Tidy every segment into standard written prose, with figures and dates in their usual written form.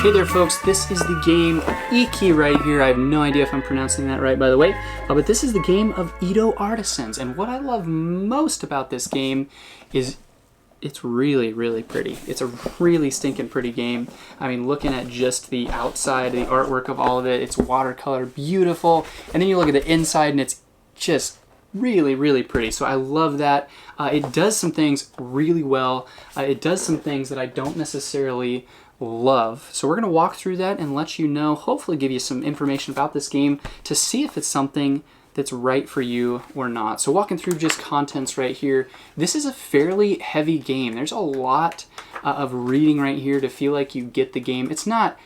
Hey there folks, this is the game IKI right here. I have no idea if I'm pronouncing that right, by the way, but this is the game of Edo Artisans, and what I love most about this game is it's really, really pretty. It's a really stinking pretty game. I mean, looking at just the outside, the artwork of all of it, it's watercolor, beautiful, and then you look at the inside and it's just really, really pretty. So I love that. It does some things really well. It does some things that I don't necessarily love. So we're going to walk through that and let you know, hopefully give you some information about this game to see if it's something that's right for you or not. So walking through just contents right here, this is a fairly heavy game. There's a lot of reading right here to feel like you get the game. It's not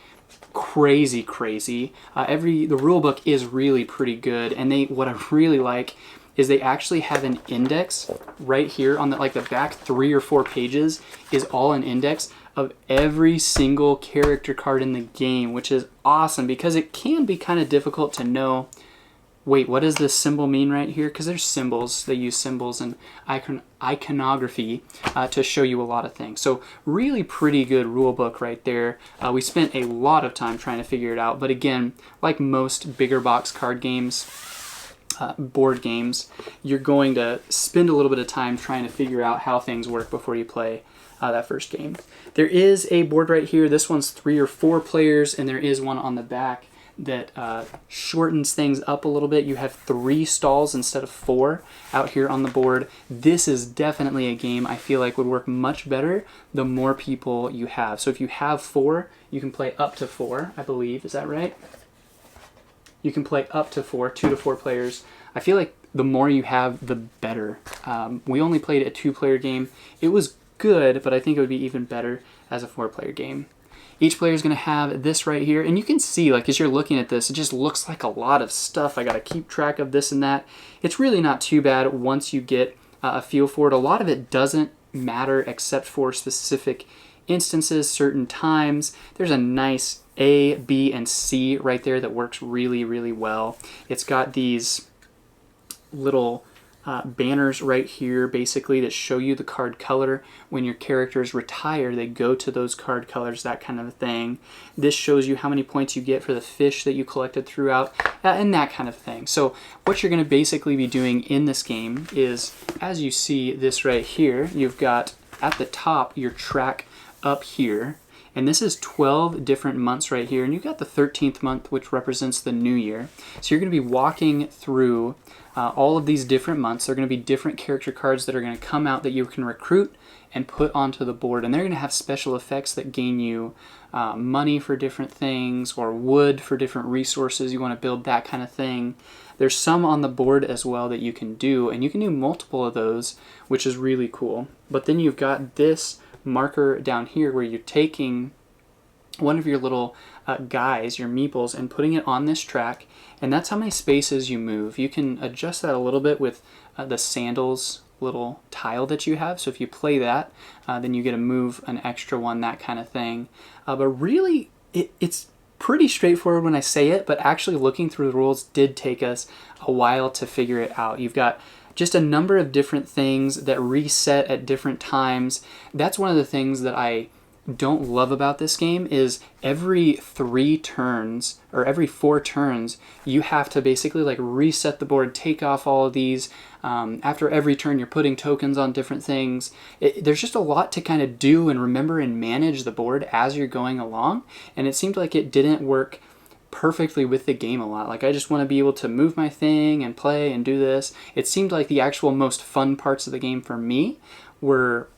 crazy. The rule book is really pretty good, and what I really like is they actually have an index right here on the back 3 or 4 pages is all an index of every single character card in the game, which is awesome because it can be kind of difficult to know, wait, what does this symbol mean right here? Because there's symbols, they use symbols and iconography to show you a lot of things. So really pretty good rule book right there. We spent a lot of time trying to figure it out, but again, like most bigger box card games, board games, you're going to spend a little bit of time trying to figure out how things work before you play that first game. There is a board right here. This one's 3 or 4 players, and there is one on the back that shortens things up a little bit. You have 3 stalls instead of 4 out here on the board. This is definitely a game I feel like would work much better the more people you have. So if you have 4, you can play up to 4, I believe. Is that right? You can play up to 4, 2 to 4 players. I feel like the more you have, the better. We only played a 2-player game. It was good, but I think it would be even better as a 4-player game. Each player is going to have this right here, and you can see, like, as you're looking at this, it just looks like a lot of stuff. I got to keep track of this and that. It's really not too bad once you get a feel for it. A lot of it doesn't matter except for specific instances, certain times. There's a nice A, B, and C right there that works really, really well. It's got these little banners right here basically that show you the card color. When your characters retire, they go to those card colors, that kind of thing. This shows you how many points you get for the fish that you collected throughout, and that kind of thing. So what you're going to basically be doing in this game is, as you see this right here, you've got at the top your track up here, and this is 12 different months right here, and you've got the 13th month, which represents the new year. So you're going to be walking through all of these different months. They're going to be different character cards that are going to come out that you can recruit and put onto the board, and they're going to have special effects that gain you money for different things, or wood for different resources you want to build, that kind of thing. There's some on the board as well that you can do, and you can do multiple of those, which is really cool. But then you've got this marker down here where you're taking one of your little guys, your meeples, and putting it on this track, and that's how many spaces you move. You can adjust that a little bit with the sandals little tile that you have. So if you play that, then you get to move an extra one, that kind of thing. But really, it's pretty straightforward when I say it, but actually looking through the rules did take us a while to figure it out. You've got just a number of different things that reset at different times. That's one of the things that I don't love about this game is every 3 turns or every 4 turns you have to basically like reset the board, take off all of these. After every turn you're putting tokens on different things. There's just a lot to kind of do and remember and manage the board as you're going along, and it seemed like it didn't work perfectly with the game a lot. Like, I just want to be able to move my thing and play and do this. It seemed like the actual most fun parts of the game for me were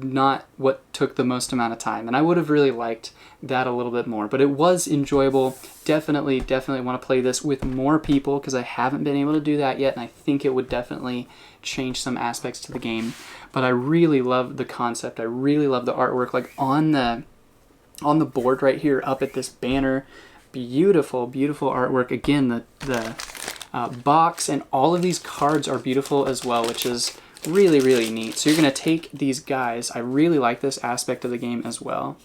not what took the most amount of time, and I would have really liked that a little bit more, but it was enjoyable. Definitely want to play this with more people because I haven't been able to do that yet, and I think it would definitely change some aspects to the game. But I really love the concept. I really love the artwork, like on the board right here up at this banner. Beautiful artwork. Again, the box and all of these cards are beautiful as well, which is really neat. So you're going to take these guys. I really like this aspect of the game as well.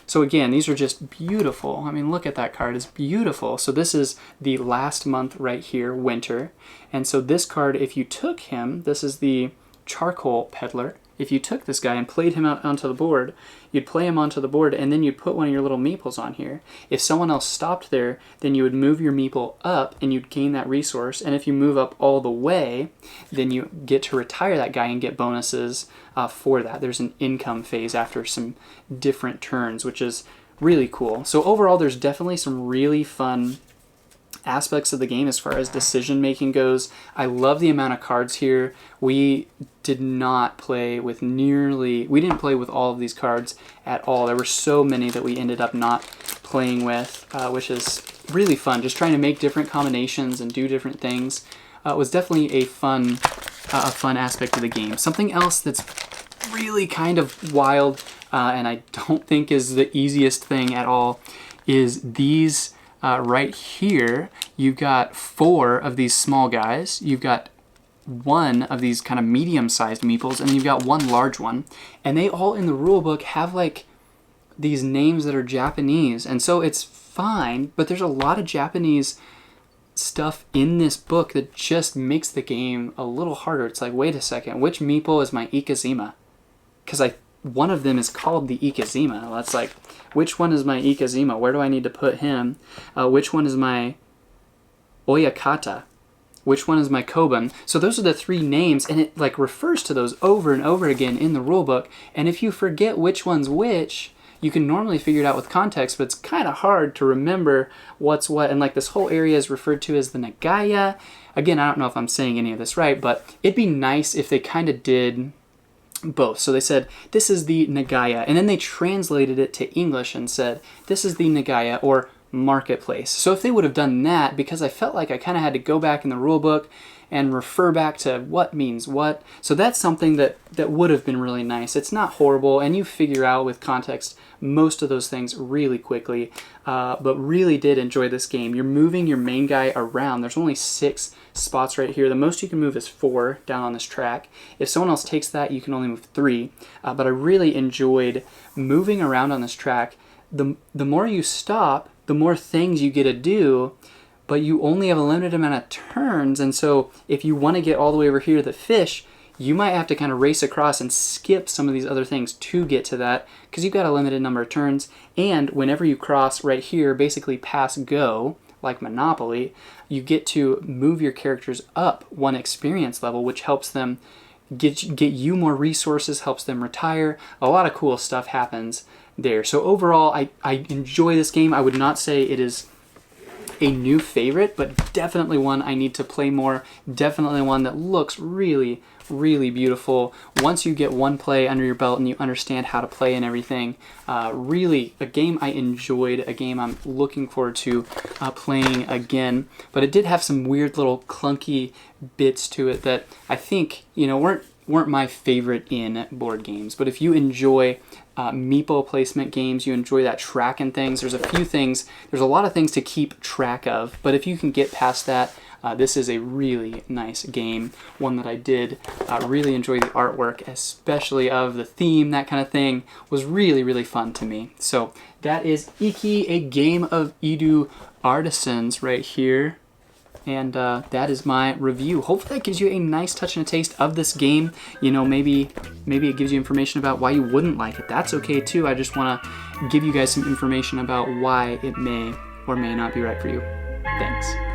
So again, these are just beautiful. I mean, look at that card. It's beautiful. So this is the last month right here, winter. And so this card, if you took him, this is the charcoal peddler. if you took this guy and played him out onto the board, you'd play him onto the board, and then you'd put one of your little meeples on here. If someone else stopped there, then you would move your meeple up, and you'd gain that resource. And if you move up all the way, then you get to retire that guy and get bonuses for that. There's an income phase after some different turns, which is really cool. So overall, there's definitely some really fun aspects of the game as far as decision making goes. I love the amount of cards here. We didn't play with all of these cards at all. There were so many that we ended up not playing with, which is really fun. Just trying to make different combinations and do different things was definitely a fun aspect of the game. Something else that's really kind of wild, and I don't think is the easiest thing at all, is these right here. You've got 4 of these small guys, you've got 1 of these kind of medium-sized meeples, and then you've got 1 large one, and they all in the rule book have like these names that are Japanese, and so it's fine, but there's a lot of Japanese stuff in this book that just makes the game a little harder. It's like, wait a second, which meeple is my Ikazima? Because one of them is called the Ikazima. That's like, which one is my Ikazima? Where do I need to put him? Which one is my Oyakata? Which one is my Koban? So those are the 3 names, and it like refers to those over and over again in the rulebook. And if you forget which one's which, you can normally figure it out with context, but it's kind of hard to remember what's what. And like this whole area is referred to as the Nagaya. Again, I don't know if I'm saying any of this right, but it'd be nice if they kind of did both. So they said, this is the Nagaya, and then they translated it to English and said, this is the Nagaya, or marketplace. So if they would have done that, because I felt like I kind of had to go back in the rule book and refer back to what means what. So that's something that would have been really nice. It's not horrible, and you figure out with context most of those things really quickly, but really did enjoy this game. You're moving your main guy around. There's only 6 spots right here. The most you can move is 4 down on this track. If someone else takes that, you can only move 3, but I really enjoyed moving around on this track. The more you stop, the more things you get to do, but you only have a limited amount of turns, and so if you want to get all the way over here to the fish, you might have to kind of race across and skip some of these other things to get to that, because you've got a limited number of turns. And whenever you cross right here, basically past go, like Monopoly, you get to move your characters up 1 experience level, which helps them get you more resources, helps them retire. A lot of cool stuff happens there. So overall, I enjoy this game. I would not say it is a new favorite, but definitely one I need to play more. Definitely one that looks really, really beautiful. Once you get 1 play under your belt and you understand how to play and everything, really a game I enjoyed, a game I'm looking forward to playing again. But it did have some weird little clunky bits to it that I think, weren't my favorite in board games. But if you enjoy meeple placement games, you enjoy that track and things, there's a lot of things to keep track of, but if you can get past that, this is a really nice game, one that I did really enjoy the artwork, especially of the theme, that kind of thing was really, really fun to me. So that is IKI, a game of Edo Artisans right here. And that is my review. Hopefully that gives you a nice touch and a taste of this game. Maybe it gives you information about why you wouldn't like it. That's okay too. I just want to give you guys some information about why it may or may not be right for you. Thanks.